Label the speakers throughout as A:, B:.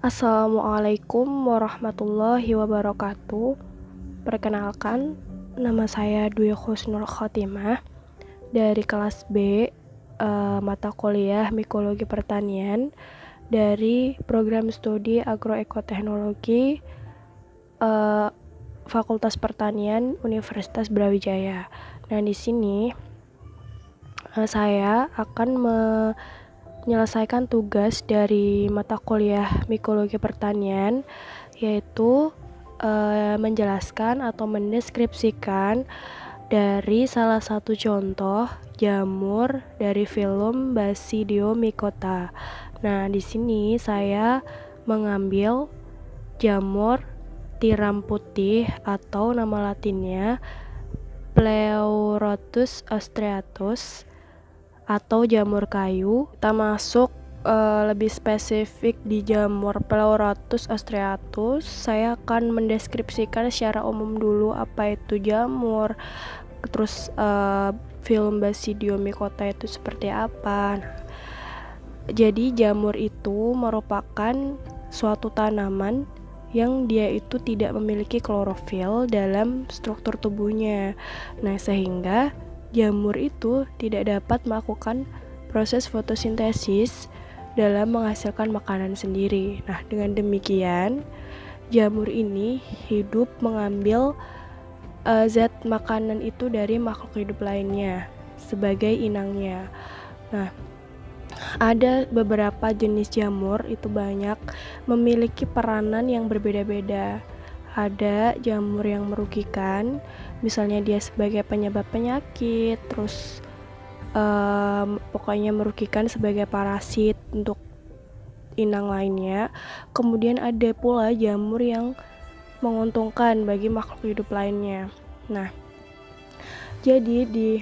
A: Assalamualaikum warahmatullahi wabarakatuh. Perkenalkan, nama saya Dwi Husnul Khotimah dari kelas B, mata kuliah Mikologi Pertanian dari program studi Agroekoteknologi Fakultas Pertanian Universitas Brawijaya. Nah, di sini saya akan menyelesaikan tugas dari mata kuliah Mikologi Pertanian, yaitu menjelaskan atau mendeskripsikan dari salah satu contoh jamur dari filum Basidiomycota. Nah, di sini saya mengambil jamur tiram putih atau nama latinnya Pleurotus ostreatus atau jamur kayu. Kita masuk lebih spesifik di jamur Pleurotus ostreatus. Saya akan mendeskripsikan secara umum dulu apa itu jamur, terus filum Basidiomycota itu seperti apa. Jadi jamur itu merupakan suatu tanaman yang dia itu tidak memiliki klorofil dalam struktur tubuhnya. Nah, sehingga jamur itu tidak dapat melakukan proses fotosintesis dalam menghasilkan makanan sendiri. Nah, dengan demikian, jamur ini hidup mengambil zat makanan itu dari makhluk hidup lainnya sebagai inangnya. Nah, ada beberapa jenis jamur, itu banyak, memiliki peranan yang berbeda-beda. Ada jamur yang merugikan, misalnya dia sebagai penyebab penyakit, terus pokoknya merugikan sebagai parasit untuk inang lainnya. Kemudian ada pula jamur yang menguntungkan bagi makhluk hidup lainnya. Nah, jadi di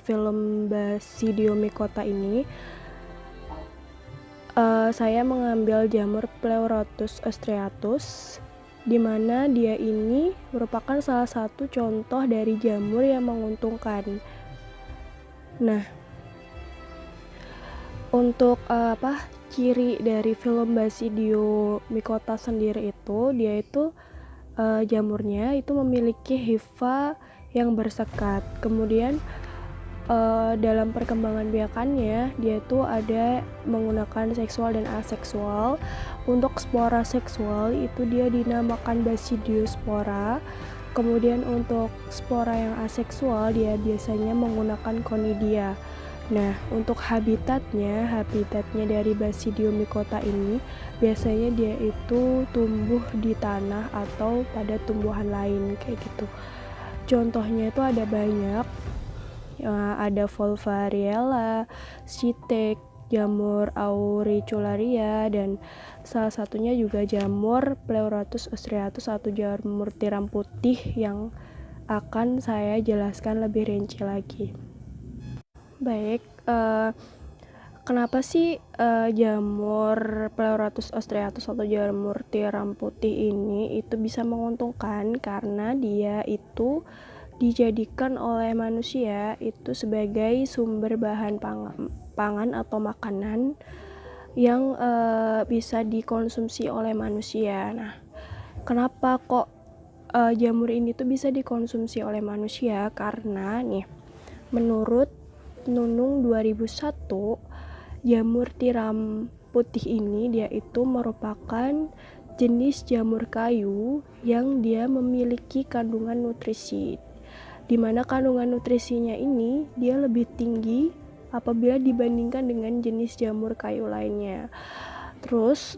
A: film Basidiomycota ini saya mengambil jamur Pleurotus ostreatus, di mana dia ini merupakan salah satu contoh dari jamur yang menguntungkan. Nah, untuk ciri dari film Basidiomycota sendiri itu, dia itu jamurnya itu memiliki hifa yang bersekat. Kemudian dalam perkembangan biakannya, dia itu ada menggunakan seksual dan aseksual. Untuk spora seksual itu dia dinamakan Basidiospora. Kemudian untuk spora yang aseksual dia biasanya menggunakan Conidia. Nah, untuk habitatnya dari Basidiomycota ini biasanya dia itu tumbuh di tanah atau pada tumbuhan lain kayak gitu. Contohnya itu ada banyak. Ada Volvariella, Sitek, jamur Auricularia, dan salah satunya juga jamur Pleurotus ostreatus atau jamur tiram putih yang akan saya jelaskan lebih rinci lagi. Baik, kenapa sih jamur Pleurotus ostreatus atau jamur tiram putih ini itu bisa menguntungkan? Karena dia itu dijadikan oleh manusia itu sebagai sumber bahan pangan atau makanan yang bisa dikonsumsi oleh manusia. Nah, kenapa kok jamur ini tuh bisa dikonsumsi oleh manusia? Karena nih, menurut Nunung 2001, jamur tiram putih ini dia itu merupakan jenis jamur kayu yang dia memiliki kandungan nutrisi, di mana kandungan nutrisinya ini dia lebih tinggi apabila dibandingkan dengan jenis jamur kayu lainnya. Terus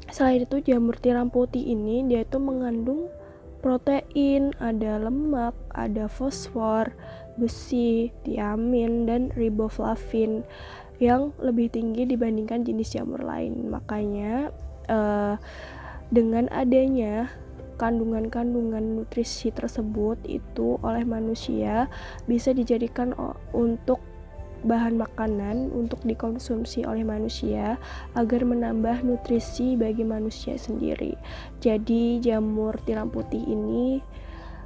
A: selain itu jamur tiram putih ini dia itu mengandung protein, ada lemak, ada fosfor, besi, tiamin, dan riboflavin yang lebih tinggi dibandingkan jenis jamur lain. Makanya dengan adanya kandungan-kandungan nutrisi tersebut itu oleh manusia bisa dijadikan untuk bahan makanan untuk dikonsumsi oleh manusia agar menambah nutrisi bagi manusia sendiri. Jadi jamur tiram putih ini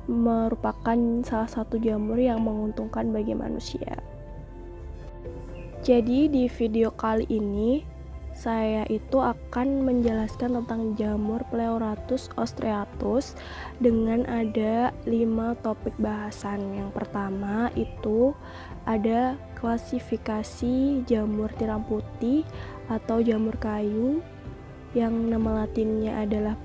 A: merupakan salah satu jamur yang menguntungkan bagi manusia. Jadi di video kali ini saya itu akan menjelaskan tentang jamur Pleurotus ostreatus dengan ada 5 topik bahasan. Yang pertama itu ada klasifikasi jamur tiram putih atau jamur kayu yang nama latinnya adalah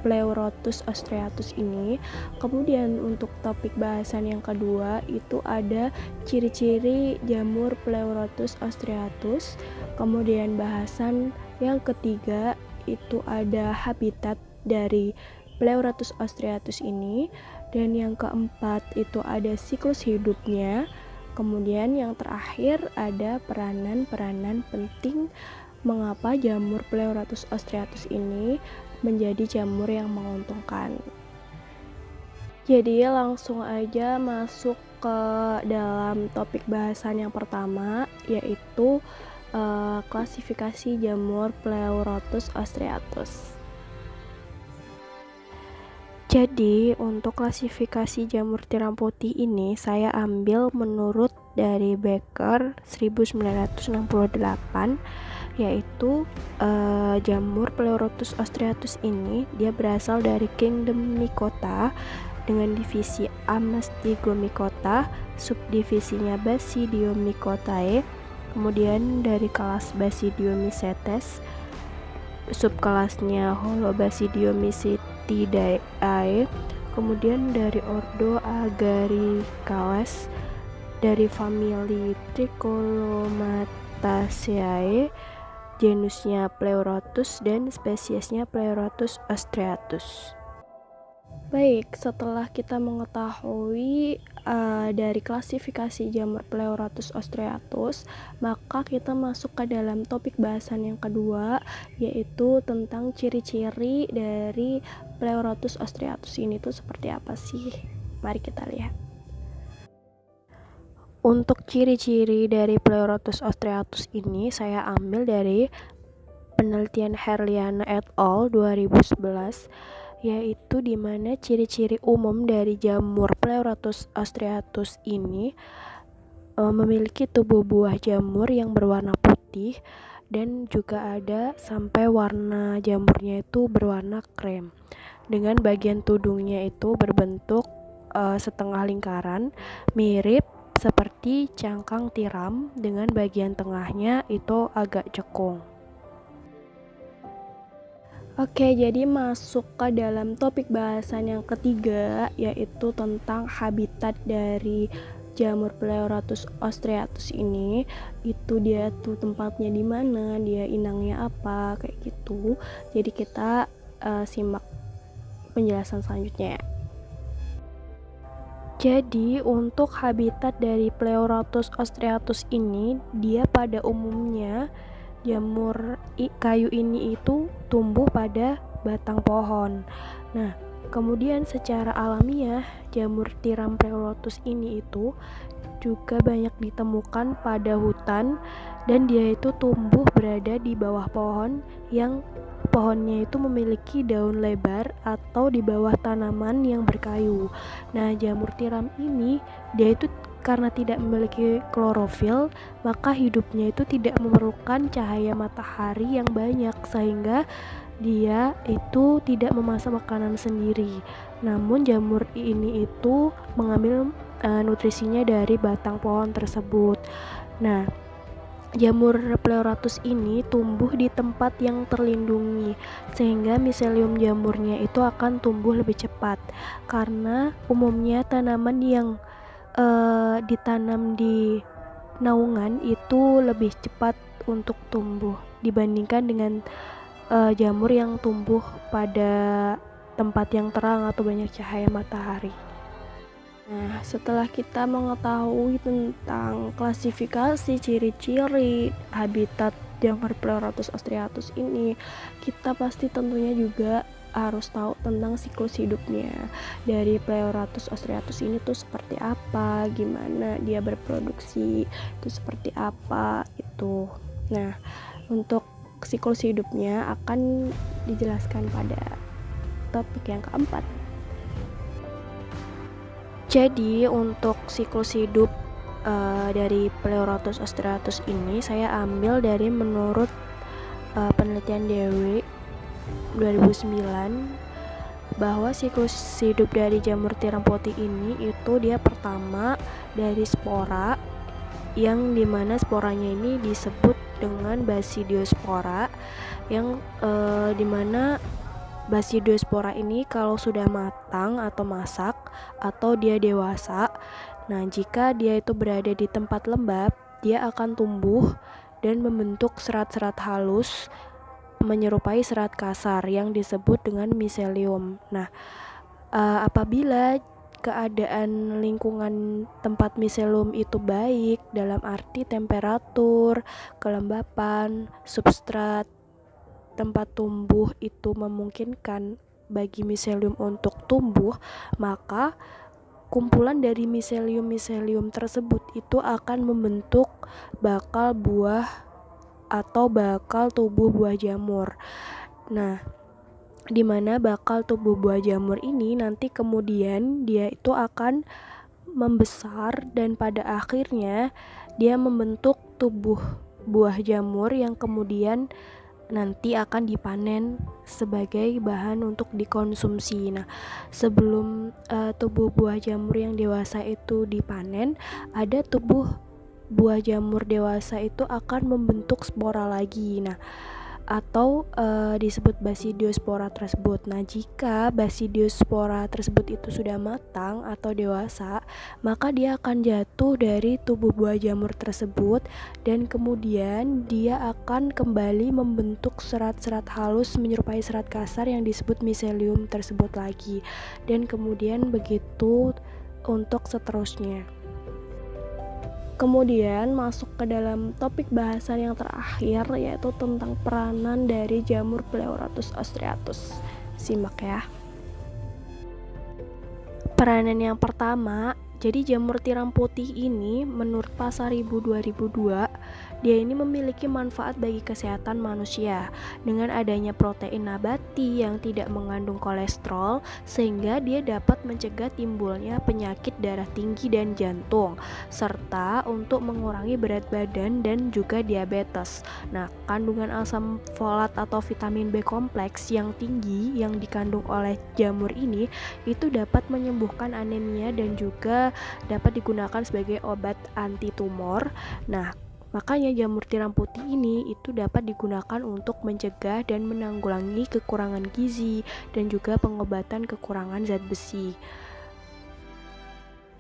A: Pleurotus ostreatus ini. Kemudian untuk topik bahasan yang kedua itu ada ciri-ciri jamur Pleurotus ostreatus. Kemudian bahasan yang ketiga itu ada habitat dari Pleurotus ostreatus ini, dan yang keempat itu ada siklus hidupnya. Kemudian yang terakhir ada peranan-peranan penting mengapa jamur Pleurotus ostreatus ini menjadi jamur yang menguntungkan. Jadi langsung aja masuk ke dalam topik bahasan yang pertama, yaitu klasifikasi jamur Pleurotus ostreatus. Jadi untuk klasifikasi jamur tiram putih ini saya ambil menurut dari Becker 1968, yaitu jamur Pleurotus ostreatus ini dia berasal dari kingdom Mycota dengan divisi Amastigomycota, subdivisinya Basidiomycotae, kemudian dari kelas Basidiomycetes, subkelasnya Holobasidiommycetidae, kemudian dari ordo Agaricales, dari famili Tricholamataceae, genusnya Pleurotus dan spesiesnya Pleurotus ostreatus. Baik, setelah kita mengetahui dari klasifikasi jamur Pleurotus ostreatus, maka kita masuk ke dalam topik bahasan yang kedua, yaitu tentang ciri-ciri dari Pleurotus ostreatus ini tuh seperti apa sih? Mari kita lihat. Untuk ciri-ciri dari Pleurotus ostreatus ini saya ambil dari penelitian Herliana et al. 2011, yaitu di mana ciri-ciri umum dari jamur Pleurotus ostreatus ini memiliki tubuh buah jamur yang berwarna putih, dan juga ada sampai warna jamurnya itu berwarna krem, dengan bagian tudungnya itu berbentuk setengah lingkaran mirip seperti cangkang tiram, dengan bagian tengahnya itu agak cekung. Oke, jadi masuk ke dalam topik bahasan yang ketiga, yaitu tentang habitat dari jamur Pleurotus ostreatus ini. Itu dia tuh tempatnya di mana, dia inangnya apa, kayak gitu. Jadi kita simak penjelasan selanjutnya. Jadi untuk habitat dari Pleurotus ostreatus ini, dia pada umumnya jamur kayu ini itu tumbuh pada batang pohon. Nah, kemudian secara alamiah jamur tiram Pleurotus ini itu juga banyak ditemukan pada hutan, dan dia itu tumbuh berada di bawah pohon yang pohonnya itu memiliki daun lebar atau di bawah tanaman yang berkayu. Nah, jamur tiram ini dia itu karena tidak memiliki klorofil, maka hidupnya itu tidak memerlukan cahaya matahari yang banyak, sehingga dia itu tidak memasak makanan sendiri. Namun jamur ini itu mengambil nutrisinya dari batang pohon tersebut. Nah, jamur Pleurotus ini tumbuh di tempat yang terlindungi, sehingga miselium jamurnya itu akan tumbuh lebih cepat, karena umumnya tanaman yang ditanam di naungan itu lebih cepat untuk tumbuh dibandingkan dengan jamur yang tumbuh pada tempat yang terang atau banyak cahaya matahari. Nah, setelah kita mengetahui tentang klasifikasi, ciri-ciri, habitat jamur Pleurotus ostreatus ini, kita pasti tentunya juga harus tahu tentang siklus hidupnya dari Pleurotus ostreatus ini tuh seperti apa, gimana dia berproduksi, itu seperti apa itu. Nah, untuk siklus hidupnya akan dijelaskan pada topik yang keempat. Jadi untuk siklus hidup dari Pleurotus ostreatus ini saya ambil dari menurut penelitian Dewi 2009 bahwa siklus hidup dari jamur tiram putih ini itu dia pertama dari spora, yang dimana sporanya ini disebut dengan Basidiospora, yang dimana Basidiospora ini kalau sudah matang atau masak atau dia dewasa, nah jika dia itu berada di tempat lembab, dia akan tumbuh dan membentuk serat-serat halus menyerupai serat kasar yang disebut dengan miselium. Nah, apabila keadaan lingkungan tempat miselium itu baik dalam arti temperatur, kelembapan, substrat, tempat tumbuh itu memungkinkan bagi miselium untuk tumbuh, maka kumpulan dari miselium tersebut itu akan membentuk bakal buah atau bakal tubuh buah jamur. Nah, di mana bakal tubuh buah jamur ini nanti kemudian dia itu akan membesar dan pada akhirnya dia membentuk tubuh buah jamur yang kemudian nanti akan dipanen sebagai bahan untuk dikonsumsi. Nah, sebelum tubuh buah jamur yang dewasa itu dipanen, ada tubuh buah jamur dewasa itu akan membentuk spora lagi. Nah, atau disebut Basidiospora tersebut. Nah, jika Basidiospora tersebut itu sudah matang atau dewasa, maka dia akan jatuh dari tubuh buah jamur tersebut dan kemudian dia akan kembali membentuk serat-serat halus menyerupai serat kasar yang disebut miselium tersebut lagi. Dan kemudian begitu untuk seterusnya. Kemudian masuk ke dalam topik bahasan yang terakhir, yaitu tentang peranan dari jamur Pleurotus ostreatus. Simak ya. Peranan yang pertama, jadi jamur tiram putih ini menurut Pasaribu 2002, dia ini memiliki manfaat bagi kesehatan manusia dengan adanya protein nabati yang tidak mengandung kolesterol, sehingga dia dapat mencegah timbulnya penyakit darah tinggi dan jantung, serta untuk mengurangi berat badan dan juga diabetes. Nah, kandungan asam folat atau vitamin B kompleks yang tinggi yang dikandung oleh jamur ini itu dapat menyembuhkan anemia dan juga dapat digunakan sebagai obat anti tumor. Nah, makanya jamur tiram putih ini itu dapat digunakan untuk mencegah dan menanggulangi kekurangan gizi dan juga pengobatan kekurangan zat besi.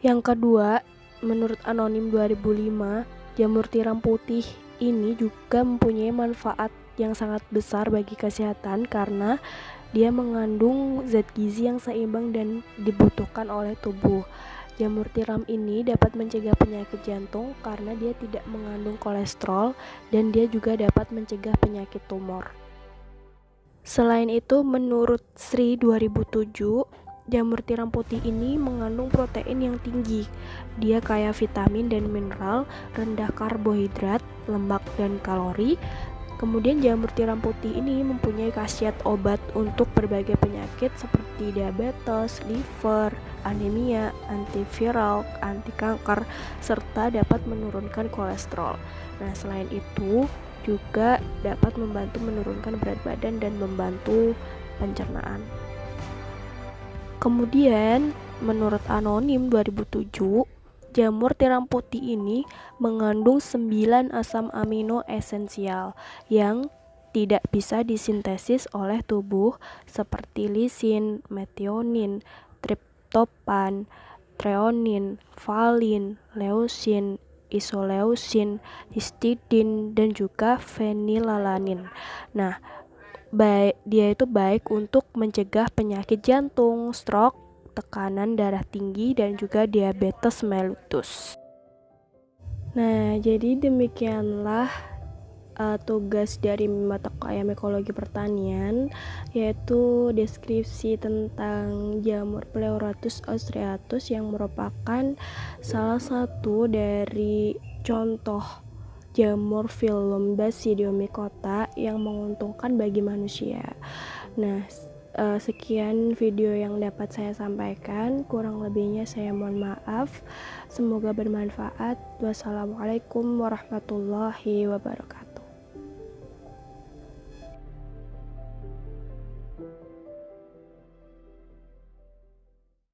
A: Yang kedua, menurut Anonim 2005, jamur tiram putih ini juga mempunyai manfaat yang sangat besar bagi kesehatan karena dia mengandung zat gizi yang seimbang dan dibutuhkan oleh tubuh. Jamur tiram ini dapat mencegah penyakit jantung karena dia tidak mengandung kolesterol dan dia juga dapat mencegah penyakit tumor. Selain itu, menurut Sri 2007, jamur tiram putih ini mengandung protein yang tinggi. Dia kaya vitamin dan mineral, rendah karbohidrat, lemak dan kalori. Kemudian jamur tiram putih ini mempunyai khasiat obat untuk berbagai penyakit seperti diabetes, liver, anemia, antiviral, anti kanker, serta dapat menurunkan kolesterol. Nah, selain itu juga dapat membantu menurunkan berat badan dan membantu pencernaan. Kemudian, menurut Anonim 2007, jamur tiram putih ini mengandung 9 asam amino esensial yang tidak bisa disintesis oleh tubuh seperti lisin, metionin, triptopan, treonin, valin, leusin, isoleusin, histidin, dan juga fenilalanin. Nah, dia itu baik untuk mencegah penyakit jantung, stroke, tekanan darah tinggi, dan juga diabetes mellitus. Nah, jadi demikianlah tugas dari mata kuliah ekologi pertanian, yaitu deskripsi tentang jamur Pleurotus ostreatus yang merupakan salah satu dari contoh jamur filum Basidiomycota yang menguntungkan bagi manusia. Nah, sekian video yang dapat saya sampaikan, kurang lebihnya saya mohon maaf. Semoga bermanfaat. Wassalamualaikum warahmatullahi wabarakatuh.